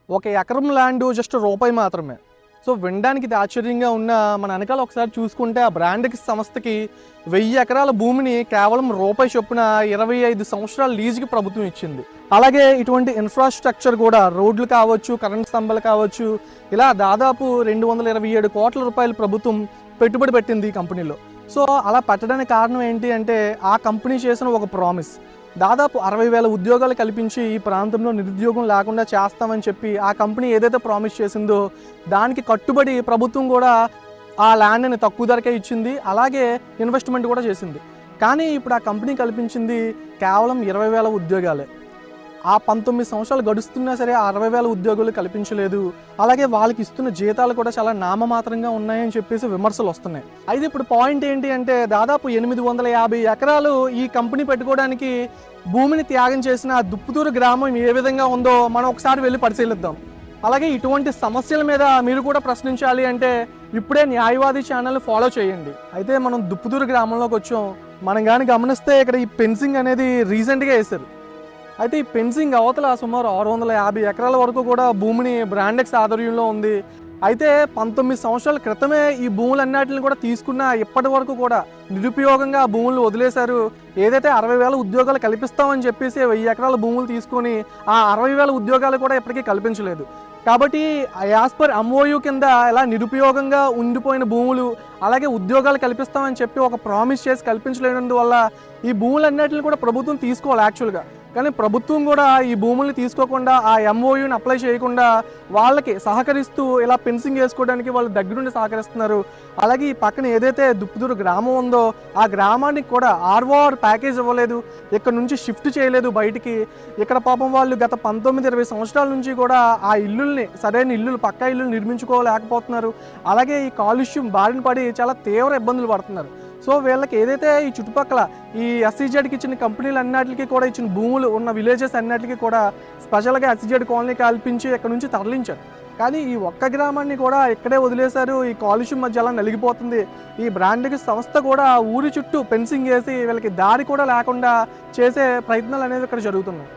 ఒక ఎకరం land just రూపాయి మాత్రమే. సో వినడానికి ఇది ఆశ్చర్యంగా ఉన్న మన వెనకాల ఒకసారి చూసుకుంటే ఆ బ్రాండ్కి సంస్థకి 1000 ఎకరాల భూమిని కేవలం రూపాయి చొప్పున 25 సంవత్సరాల లీజుకి ప్రభుత్వం ఇచ్చింది. అలాగే ఇటువంటి ఇన్ఫ్రాస్ట్రక్చర్ కూడా రోడ్లు కావచ్చు, కరెంట్ స్తంభాలు కావచ్చు, ఇలా దాదాపు 227 కోట్ల రూపాయలు ప్రభుత్వం పెట్టుబడి పెట్టింది ఈ కంపెనీలో. సో అలా పెట్టడానికి కారణం ఏంటి అంటే ఆ కంపెనీ చేసిన ఒక ప్రామిస్. దాదాపు 60,000 ఉద్యోగాలు కల్పించి ఈ ప్రాంతంలో నిరుద్యోగం లేకుండా చేస్తామని చెప్పి ఆ కంపెనీ ఏదైతే ప్రామిస్ చేసిందో దానికి కట్టుబడి ప్రభుత్వం కూడా ఆ ల్యాండ్ని తక్కువ ధరకే ఇచ్చింది. అలాగే ఇన్వెస్ట్మెంట్ కూడా చేసింది. కానీ ఇప్పుడు ఆ కంపెనీ కల్పించింది కేవలం 20,000 ఉద్యోగాలే. ఆ 19 సంవత్సరాలు గడుస్తున్నా సరే ఆ 60,000 ఉద్యోగులు కల్పించలేదు. అలాగే వాళ్ళకి ఇస్తున్న జీతాలు కూడా చాలా నామమాత్రంగా ఉన్నాయని చెప్పేసి విమర్శలు వస్తున్నాయి. అయితే ఇప్పుడు పాయింట్ ఏంటి అంటే దాదాపు 850 ఎకరాలు ఈ కంపెనీ పెట్టుకోవడానికి భూమిని త్యాగం చేసిన దుప్పుతూరు గ్రామం ఏ విధంగా ఉందో మనం ఒకసారి వెళ్ళి పరిశీలిద్దాం. అలాగే ఇటువంటి సమస్యల మీద మీరు కూడా ప్రశ్నించాలి అంటే ఇప్పుడే న్యాయవాది ఛానల్ని ఫాలో చేయండి. అయితే మనం దుప్పుతూరు గ్రామంలోకి వచ్చాం. మనం కానీ గమనిస్తే ఇక్కడ ఈ ఫెన్సింగ్ అనేది రీసెంట్గా వేశారు. అయితే ఈ ఫెన్సింగ్ అవతల సుమారు 650 ఎకరాల వరకు కూడా భూమిని బ్రాండెక్స్ ఆధ్వర్యంలో ఉంది. అయితే 19 సంవత్సరాల క్రితమే ఈ భూములన్నిటిని కూడా తీసుకున్న ఇప్పటి వరకు కూడా నిరుపయోగంగా ఆ భూములు వదిలేశారు. ఏదైతే 60,000 ఉద్యోగాలు కల్పిస్తామని చెప్పేసి 1000 ఎకరాల భూములు తీసుకొని ఆ 60,000 ఉద్యోగాలు కూడా ఇప్పటికీ కల్పించలేదు. కాబట్టి యాజ్ పర్ MOU కింద ఇలా నిరుపయోగంగా ఉండిపోయిన భూములు అలాగే ఉద్యోగాలు కల్పిస్తామని చెప్పి ఒక ప్రామిస్ చేసి కల్పించలేనందువల్ల ఈ భూములన్నిటిని కూడా ప్రభుత్వం తీసుకోవాలి యాక్చువల్గా. కానీ ప్రభుత్వం కూడా ఈ భూముల్ని తీసుకోకుండా ఆ MOUని అప్లై చేయకుండా వాళ్ళకి సహకరిస్తూ ఇలా ఫెన్సింగ్ వేసుకోవడానికి వాళ్ళు దగ్గరుండి సహకరిస్తున్నారు. అలాగే ఈ పక్కన ఏదైతే దుప్పుతూరు గ్రామం ఉందో ఆ గ్రామానికి కూడా ROR ప్యాకేజ్ ఇవ్వలేదు. ఇక్కడ నుంచి షిఫ్ట్ చేయలేదు బయటికి. ఇక్కడ పాపం వాళ్ళు గత 19-20 సంవత్సరాల నుంచి కూడా ఆ ఇల్లుల్ని సరైన ఇల్లులు పక్కా ఇల్లులు నిర్మించుకోలేకపోతున్నారు. అలాగే ఈ కాలుష్యం బారిన పడి చాలా తీవ్ర ఇబ్బందులు పడుతున్నారు. సో వీళ్ళకి ఏదైతే ఈ చుట్టుపక్కల ఈ SEZకి ఇచ్చిన కంపెనీలు అన్నిటికీ కూడా ఇచ్చిన భూములు ఉన్న విలేజెస్ అన్నిటికీ కూడా స్పెషల్గా SEZ కాలనీ కల్పించి ఇక్కడ నుంచి తరలించారు. కానీ ఈ ఒక్క గ్రామాన్ని కూడా ఇక్కడే వదిలేశారు. ఈ కాలుష్యం మధ్య అలా నలిగిపోతుంది. ఈ బ్రాండ్కి సంస్థ కూడా ఊరి చుట్టూ ఫెన్సింగ్ వేసి వీళ్ళకి దారి కూడా లేకుండా చేసే ప్రయత్నాలు అనేది ఇక్కడ జరుగుతున్నాయి.